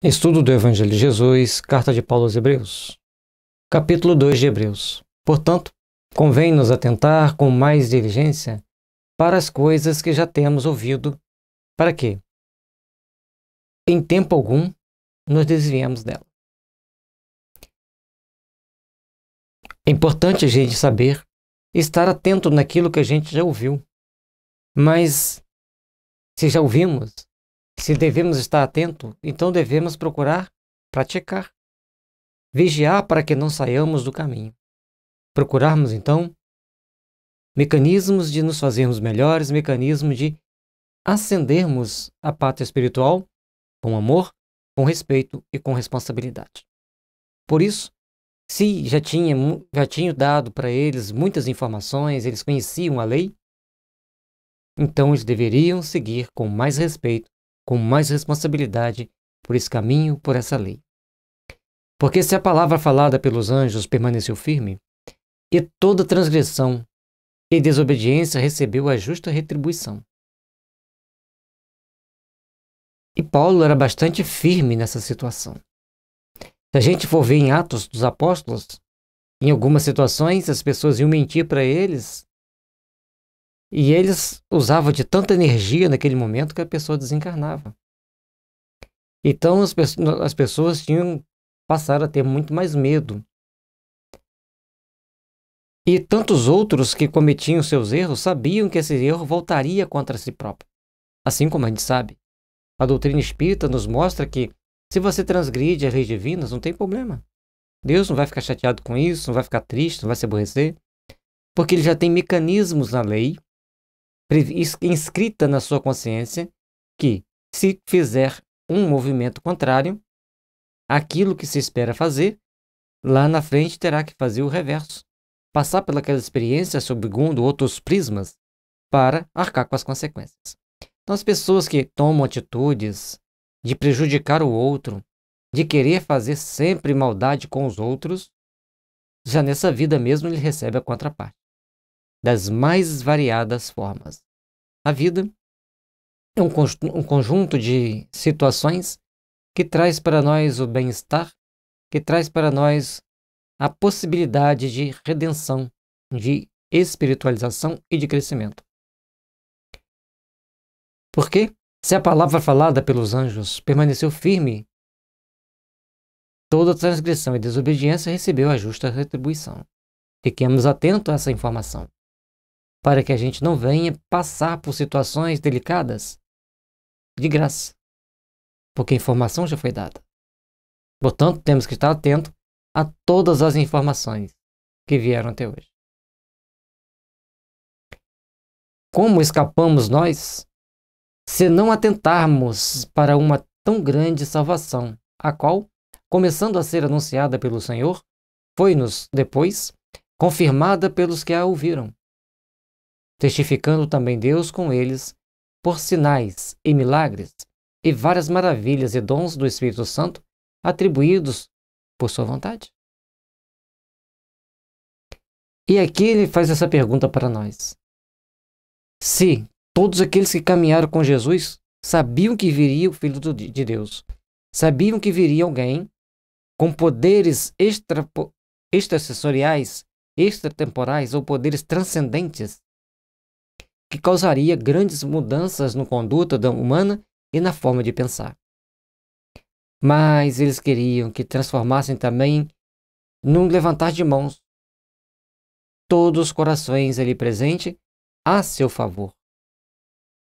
Estudo do Evangelho de Jesus, Carta de Paulo aos Hebreus, capítulo 2 de Hebreus. Portanto, convém nos atentar com mais diligência para as coisas que já temos ouvido, para que, em tempo algum, nos desviemos dela. É importante a gente saber e estar atento naquilo que a gente já ouviu. Mas, se já ouvimos, se devemos estar atento, então devemos procurar praticar. Vigiar para que não saiamos do caminho. Procurarmos, então, mecanismos de nos fazermos melhores, mecanismos de ascendermos a pátria espiritual com amor, com respeito e com responsabilidade. Por isso, se já tinha dado para eles muitas informações, eles conheciam a lei, então eles deveriam seguir com mais respeito, com mais responsabilidade por esse caminho, por essa lei. Porque se a palavra falada pelos anjos permaneceu firme, e toda transgressão e desobediência recebeu a justa retribuição. E Paulo era bastante firme nessa situação. Se a gente for ver em Atos dos Apóstolos, em algumas situações as pessoas iam mentir para eles, e eles usavam de tanta energia naquele momento que a pessoa desencarnava. Então as pessoas passaram a ter muito mais medo. E tantos outros que cometiam seus erros sabiam que esse erro voltaria contra si próprio. Assim como a gente sabe, a doutrina espírita nos mostra que se você transgride as leis divinas, não tem problema. Deus não vai ficar chateado com isso, não vai ficar triste, não vai se aborrecer, porque ele já tem mecanismos na lei, inscrita na sua consciência, que se fizer um movimento contrário, aquilo que se espera fazer, lá na frente terá que fazer o reverso. Passar pelaquela experiência segundo outros prismas para arcar com as consequências. Então, as pessoas que tomam atitudes de prejudicar o outro, de querer fazer sempre maldade com os outros, já nessa vida mesmo ele recebe a contraparte, das mais variadas formas. A vida é um conjunto de situações que traz para nós o bem-estar, que traz para nós a possibilidade de redenção, de espiritualização e de crescimento. Porque, se a palavra falada pelos anjos permaneceu firme, toda transgressão e desobediência recebeu a justa retribuição. Fiquemos atentos a essa informação, para que a gente não venha passar por situações delicadas de graça, porque a informação já foi dada. Portanto, temos que estar atentos a todas as informações que vieram até hoje. Como escapamos nós se não atentarmos para uma tão grande salvação, a qual, começando a ser anunciada pelo Senhor, foi-nos depois confirmada pelos que a ouviram, testificando também Deus com eles por sinais e milagres e várias maravilhas e dons do Espírito Santo atribuídos por sua vontade. E aqui ele faz essa pergunta para nós. Se todos aqueles que caminharam com Jesus sabiam que viria o Filho de Deus, sabiam que viria alguém com poderes extrasensoriais, extratemporais ou poderes transcendentes, que causaria grandes mudanças na conduta humana e na forma de pensar. Mas eles queriam que transformassem também num levantar de mãos todos os corações ali presentes a seu favor.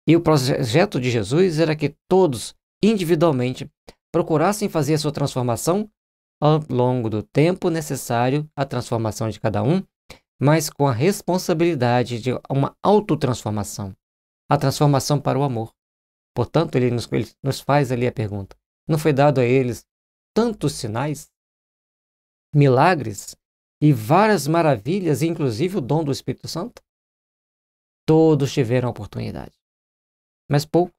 E o projeto de Jesus era que todos, individualmente, procurassem fazer a sua transformação ao longo do tempo necessário à transformação de cada um, mas com a responsabilidade de uma autotransformação, a transformação para o amor. Portanto, ele nos faz ali a pergunta: não foi dado a eles tantos sinais, milagres e várias maravilhas, inclusive o dom do Espírito Santo? Todos tiveram a oportunidade, mas poucos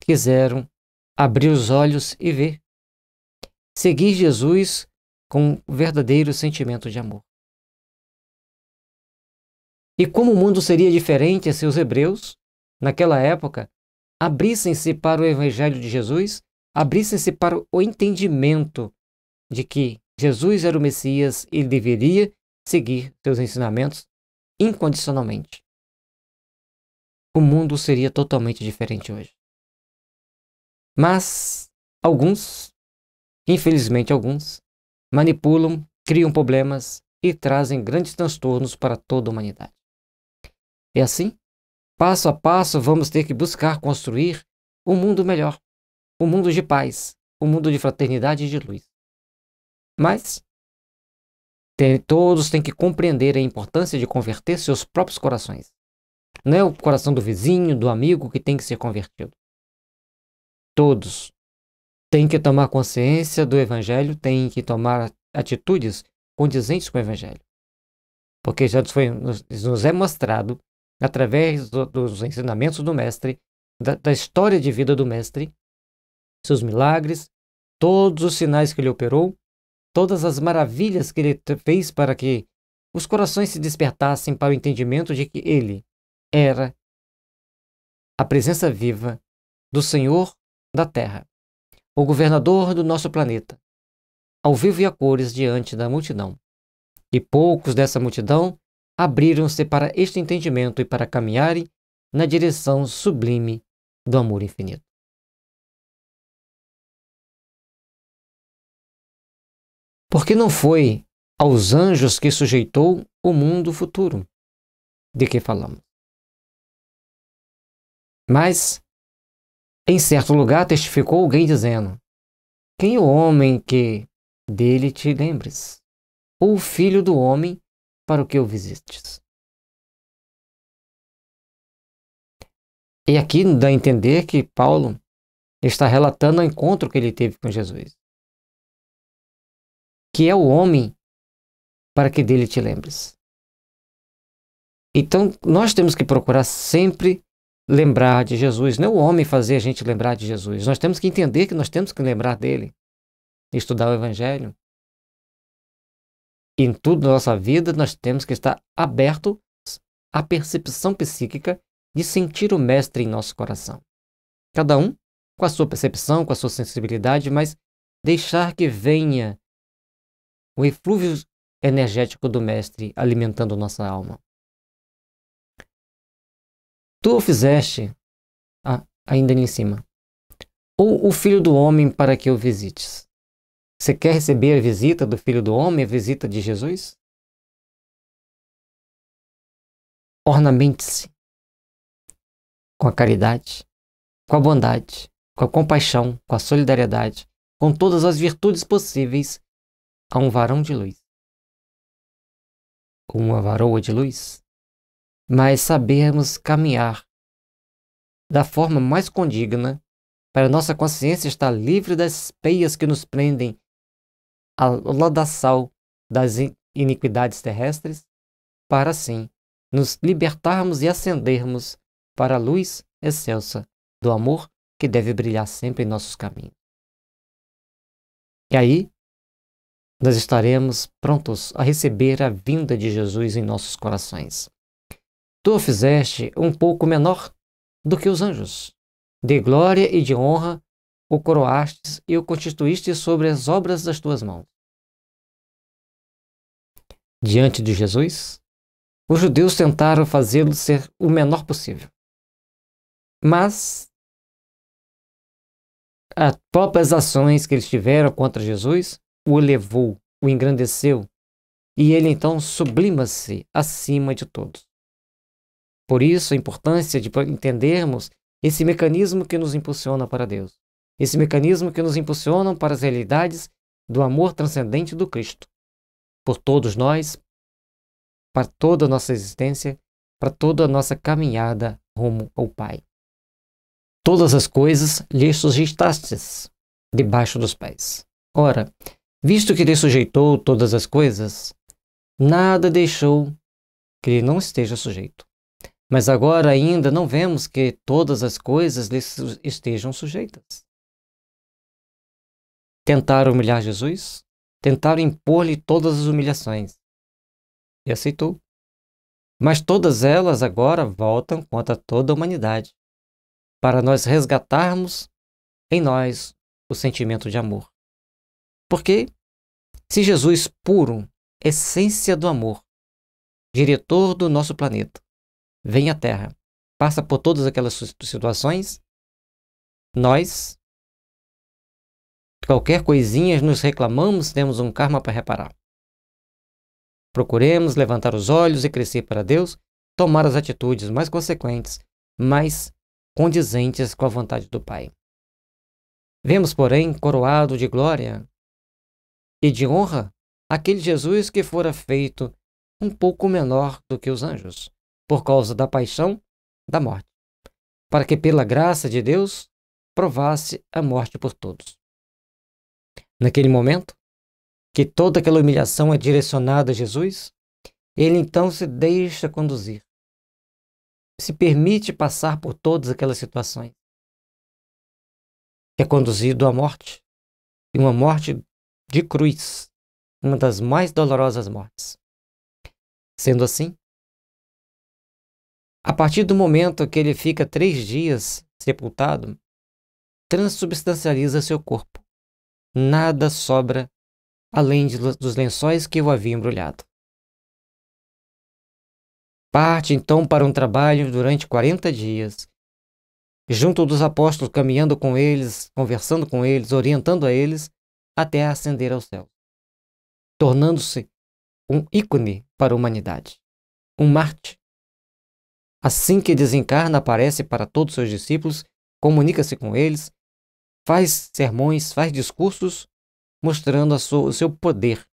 quiseram abrir os olhos e ver, seguir Jesus com um verdadeiro sentimento de amor. E como o mundo seria diferente se os hebreus, naquela época, abrissem-se para o Evangelho de Jesus abrissem-se para o entendimento de que Jesus era o Messias e ele deveria seguir seus ensinamentos incondicionalmente, o mundo seria totalmente diferente hoje. Mas alguns, infelizmente alguns, manipulam, criam problemas e trazem grandes transtornos para toda a humanidade. E assim, passo a passo, vamos ter que buscar construir um mundo melhor, um mundo de paz, um mundo de fraternidade e de luz. Mas todos têm que compreender a importância de converter seus próprios corações. Não é o coração do vizinho, do amigo que tem que ser convertido. Todos têm que tomar consciência do Evangelho, têm que tomar atitudes condizentes com o Evangelho. Porque já nos é mostrado, através dos ensinamentos do Mestre, da história de vida do Mestre, seus milagres, todos os sinais que ele operou, todas as maravilhas que ele fez para que os corações se despertassem para o entendimento de que ele era a presença viva do Senhor da Terra, o governador do nosso planeta, ao vivo e a cores diante da multidão. E poucos dessa multidão abriram-se para este entendimento e para caminharem na direção sublime do amor infinito. Porque não foi aos anjos que sujeitou o mundo futuro de que falamos. Mas, em certo lugar, testificou alguém dizendo: quem é o homem que dele te lembres? Ou o filho do homem para o que o visites? E aqui dá a entender que Paulo está relatando o encontro que ele teve com Jesus. Que é o homem para que dele te lembres. Então, nós temos que procurar sempre lembrar de Jesus. Não é o homem fazer a gente lembrar de Jesus. Nós temos que entender que nós temos que lembrar dele. Estudar o Evangelho. E em tudo na nossa vida, nós temos que estar abertos à percepção psíquica de sentir o Mestre em nosso coração. Cada um com a sua percepção, com a sua sensibilidade, mas deixar que venha o eflúvio energético do Mestre alimentando nossa alma. Tu o fizeste, ainda ali em cima, ou o Filho do Homem para que o visites. Você quer receber a visita do Filho do Homem, a visita de Jesus? Ornamente-se com a caridade, com a bondade, com a compaixão, com a solidariedade, com todas as virtudes possíveis a um varão de luz, ou uma varoa de luz, mas sabermos caminhar da forma mais condigna para nossa consciência estar livre das peias que nos prendem ao ladaçal das iniquidades terrestres, para assim nos libertarmos e ascendermos para a luz excelsa do amor que deve brilhar sempre em nossos caminhos. E aí, nós estaremos prontos a receber a vinda de Jesus em nossos corações. Tu o fizeste um pouco menor do que os anjos. De glória e de honra o coroastes e o constituíste sobre as obras das tuas mãos. Diante de Jesus, os judeus tentaram fazê-lo ser o menor possível. Mas as próprias ações que eles tiveram contra Jesus o elevou, o engrandeceu, e ele então sublima-se acima de todos. Por isso a importância de entendermos esse mecanismo que nos impulsiona para Deus, esse mecanismo que nos impulsiona para as realidades do amor transcendente do Cristo, por todos nós, para toda a nossa existência, para toda a nossa caminhada rumo ao Pai. Todas as coisas lhe sujeitastes debaixo dos pés. Ora, visto que lhe sujeitou todas as coisas, nada deixou que lhe não esteja sujeito. Mas agora ainda não vemos que todas as coisas lhe estejam sujeitas. Tentaram humilhar Jesus, tentaram impor-lhe todas as humilhações. E aceitou. Mas todas elas agora voltam contra toda a humanidade, para nós resgatarmos em nós o sentimento de amor. Porque se Jesus puro, essência do amor, diretor do nosso planeta, vem à Terra, passa por todas aquelas situações, nós, qualquer coisinha, nos reclamamos, temos um karma para reparar. Procuremos levantar os olhos e crescer para Deus, tomar as atitudes mais consequentes, mais condizentes com a vontade do Pai. Vemos, porém, coroado de glória e de honra aquele Jesus que fora feito um pouco menor do que os anjos, por causa da paixão da morte, para que pela graça de Deus provasse a morte por todos. Naquele momento, que toda aquela humilhação é direcionada a Jesus, ele então se deixa conduzir, se permite passar por todas aquelas situações. É conduzido à morte, e uma morte de cruz, uma das mais dolorosas mortes. Sendo assim, a partir do momento que ele fica 3 dias sepultado, transubstancializa seu corpo. Nada sobra além dos lençóis que o haviam embrulhado. Parte então para um trabalho durante 40 dias, junto dos apóstolos, caminhando com eles, conversando com eles, orientando a eles, até ascender ao céu, tornando-se um ícone para a humanidade, um mártir. Assim que desencarna, aparece para todos os seus discípulos, comunica-se com eles, faz sermões, faz discursos, mostrando o seu poder,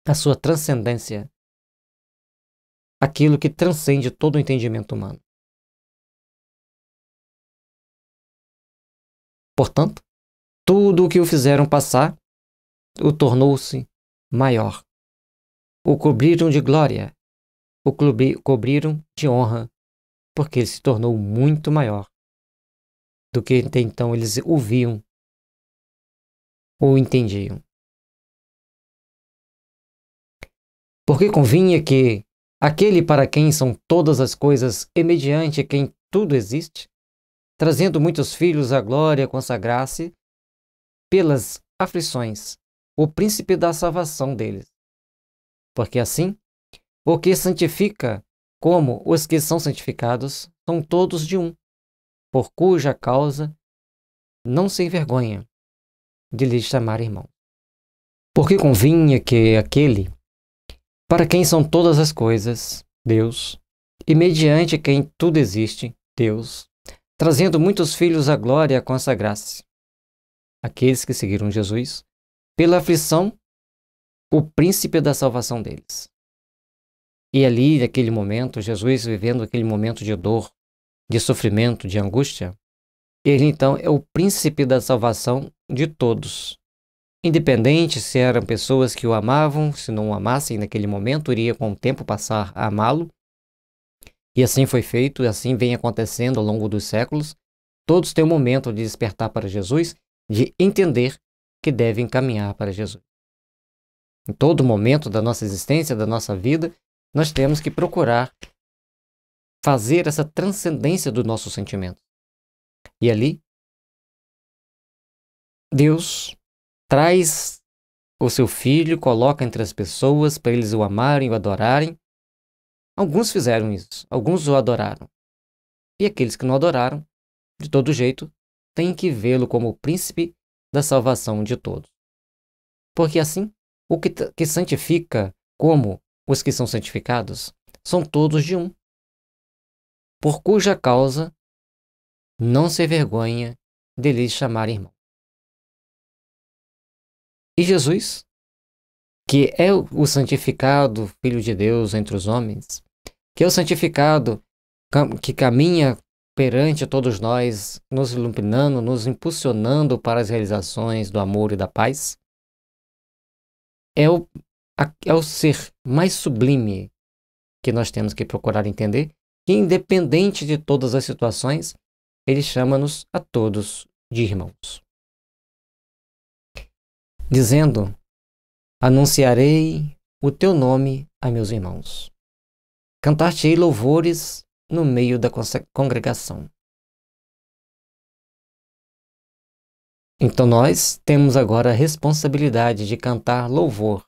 a sua transcendência, aquilo que transcende todo o entendimento humano. Portanto, tudo o que o fizeram passar, o tornou-se maior. O cobriram de glória, o cobriram de honra, porque ele se tornou muito maior do que até então eles ouviam ou entendiam. Porque convinha que aquele para quem são todas as coisas e mediante quem tudo existe, trazendo muitos filhos à glória, consagrar-se pelas aflições, o príncipe da salvação deles. Porque assim, o que santifica, como os que são santificados, são todos de um, por cuja causa não se envergonha de lhes chamar irmão. Porque convinha que aquele, para quem são todas as coisas, Deus, e mediante quem tudo existe, Deus, trazendo muitos filhos à glória, consagrasse aqueles que seguiram Jesus, pela aflição, o príncipe da salvação deles. E ali, naquele momento, Jesus vivendo aquele momento de dor, de sofrimento, de angústia, ele então é o príncipe da salvação de todos. Independente se eram pessoas que o amavam, se não o amassem naquele momento, iria com o tempo passar a amá-lo. E assim foi feito, e assim vem acontecendo ao longo dos séculos. Todos têm um momento de despertar para Jesus, de entender que devem caminhar para Jesus. Em todo momento da nossa existência, da nossa vida, nós temos que procurar fazer essa transcendência do nosso sentimento. E ali, Deus traz o seu Filho, coloca entre as pessoas para eles o amarem, o adorarem. Alguns fizeram isso, alguns o adoraram. E aqueles que não adoraram, de todo jeito, têm que vê-lo como o príncipe da salvação de todos. Porque assim, o que santifica, como os que são santificados, são todos de um, por cuja causa não se envergonha de lhes chamar irmão. E Jesus, que é o santificado Filho de Deus entre os homens, que é o santificado que caminha perante todos nós, nos iluminando, nos impulsionando para as realizações do amor e da paz, é o ser mais sublime que nós temos que procurar entender, que independente de todas as situações, ele chama-nos a todos de irmãos. Dizendo, anunciarei o teu nome a meus irmãos. Cantar-te-ei louvores no meio da congregação. Então nós temos agora a responsabilidade de cantar louvor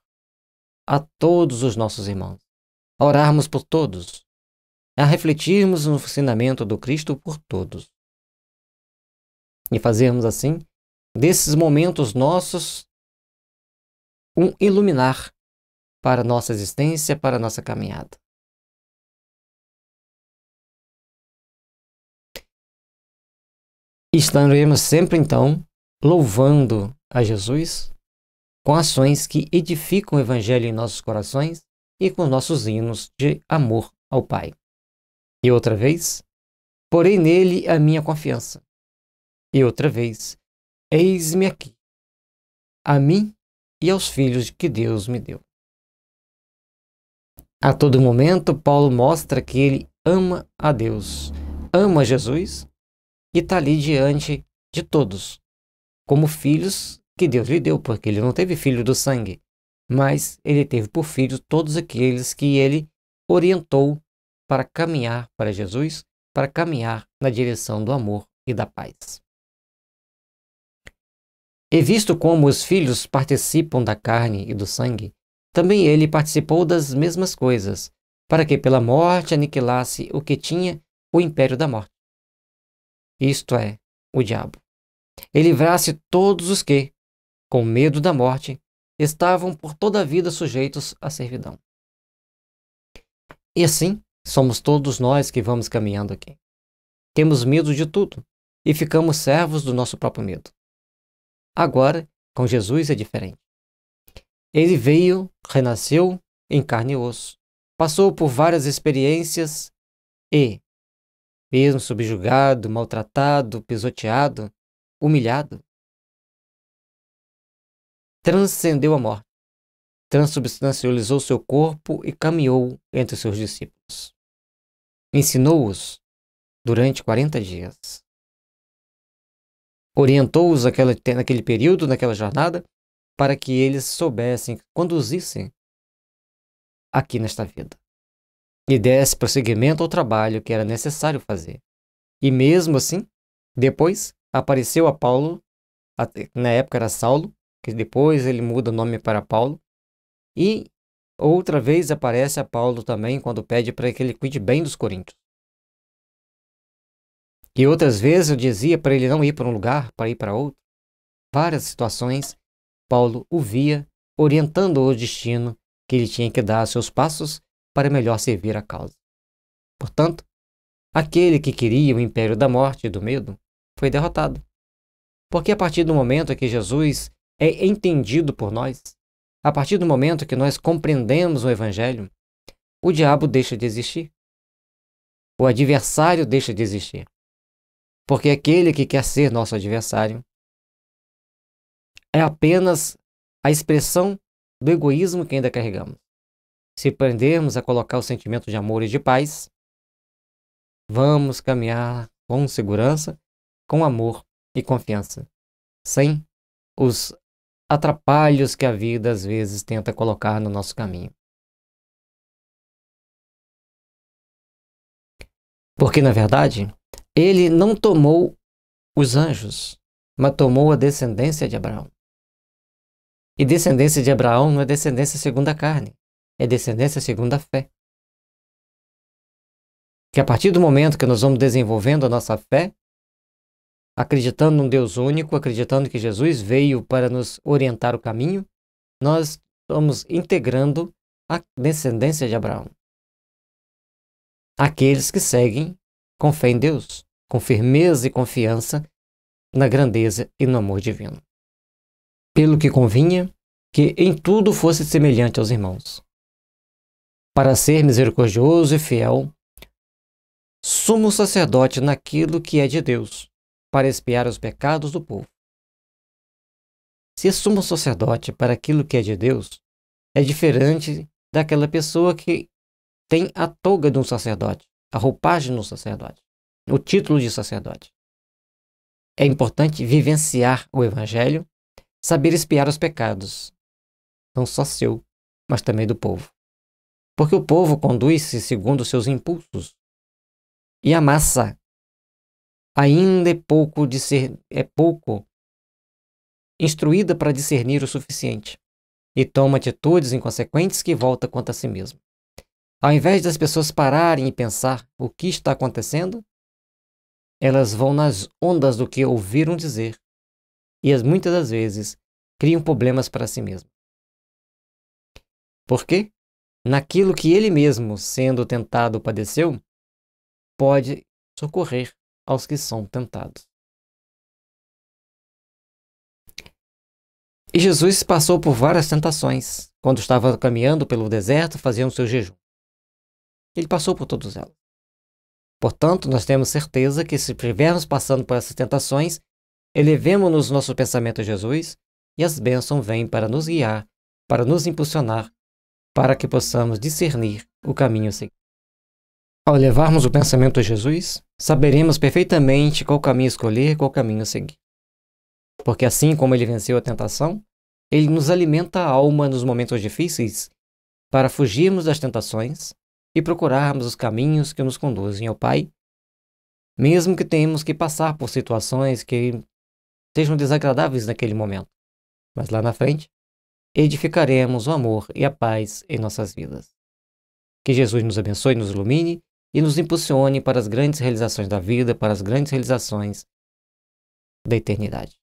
a todos os nossos irmãos, a orarmos por todos, a refletirmos no ensinamento do Cristo por todos. E fazermos assim, desses momentos nossos, um iluminar para a nossa existência, para a nossa caminhada. Estaremos sempre, então, louvando a Jesus com ações que edificam o Evangelho em nossos corações e com nossos hinos de amor ao Pai. E outra vez, porei nele a minha confiança. E outra vez, eis-me aqui, a mim e aos filhos que Deus me deu. A todo momento, Paulo mostra que ele ama a Deus, ama Jesus e está ali diante de todos, como filhos que Deus lhe deu, porque ele não teve filho do sangue, mas ele teve por filhos todos aqueles que ele orientou para caminhar para Jesus, para caminhar na direção do amor e da paz. E visto como os filhos participam da carne e do sangue, também ele participou das mesmas coisas, para que pela morte aniquilasse o que tinha o império da morte. Isto é, o diabo. E livrasse todos os que, com medo da morte, estavam por toda a vida sujeitos à servidão. E assim, somos todos nós que vamos caminhando aqui. Temos medo de tudo e ficamos servos do nosso próprio medo. Agora, com Jesus é diferente. Ele veio, renasceu em carne e osso, passou por várias experiências e, mesmo subjugado, maltratado, pisoteado, humilhado, transcendeu a morte, transubstancializou seu corpo e caminhou entre seus discípulos. Ensinou-os durante 40 dias. Orientou-os naquele período, naquela jornada, para que eles soubessem, conduzissem aqui nesta vida. E desse prosseguimento ao trabalho que era necessário fazer. E mesmo assim, depois apareceu a Paulo, na época era Saulo, que depois ele muda o nome para Paulo, e outra vez aparece a Paulo também quando pede para que ele cuide bem dos coríntios. E outras vezes eu dizia para ele não ir para um lugar, para ir para outro. Várias situações, Paulo o via, orientando o destino que ele tinha que dar a seus passos para melhor servir a causa. Portanto, aquele que queria o império da morte e do medo foi derrotado. Porque a partir do momento que Jesus é entendido por nós, a partir do momento que nós compreendemos o Evangelho, o diabo deixa de existir. O adversário deixa de existir. Porque aquele que quer ser nosso adversário é apenas a expressão do egoísmo que ainda carregamos. Se aprendermos a colocar o sentimento de amor e de paz, vamos caminhar com segurança, com amor e confiança, sem os atrapalhos que a vida às vezes tenta colocar no nosso caminho. Porque, na verdade, ele não tomou os anjos, mas tomou a descendência de Abraão. E descendência de Abraão não é descendência segundo a carne, é descendência segundo a fé. Que a partir do momento que nós vamos desenvolvendo a nossa fé, acreditando num Deus único, acreditando que Jesus veio para nos orientar o caminho, nós estamos integrando a descendência de Abraão. Aqueles que seguem com fé em Deus, com firmeza e confiança na grandeza e no amor divino. Pelo que convinha que em tudo fosse semelhante aos irmãos, para ser misericordioso e fiel, sumo sacerdote naquilo que é de Deus, para expiar os pecados do povo. Se é sumo sacerdote para aquilo que é de Deus, é diferente daquela pessoa que tem a toga de um sacerdote, a roupagem de um sacerdote, o título de sacerdote. É importante vivenciar o Evangelho, saber expiar os pecados, não só seu, mas também do povo. Porque o povo conduz-se segundo os seus impulsos. E a massa ainda é pouco instruída para discernir o suficiente e toma atitudes inconsequentes que volta contra si mesmo. Ao invés das pessoas pararem e pensar o que está acontecendo, elas vão nas ondas do que ouviram dizer e muitas das vezes criam problemas para si mesmas. Por quê? Naquilo que ele mesmo, sendo tentado, padeceu, pode socorrer aos que são tentados. E Jesus passou por várias tentações. Quando estava caminhando pelo deserto, fazendo seu jejum. Ele passou por todas elas. Portanto, nós temos certeza que se estivermos passando por essas tentações, elevemos-nos nosso pensamento a Jesus e as bênçãos vêm para nos guiar, para nos impulsionar, para que possamos discernir o caminho a seguir. Ao levarmos o pensamento a Jesus, saberemos perfeitamente qual caminho escolher, qual caminho a seguir. Porque assim como ele venceu a tentação, ele nos alimenta a alma nos momentos difíceis para fugirmos das tentações e procurarmos os caminhos que nos conduzem ao Pai, mesmo que tenhamos que passar por situações que sejam desagradáveis naquele momento. Mas lá na frente, edificaremos o amor e a paz em nossas vidas. Que Jesus nos abençoe, nos ilumine e nos impulsione para as grandes realizações da vida, para as grandes realizações da eternidade.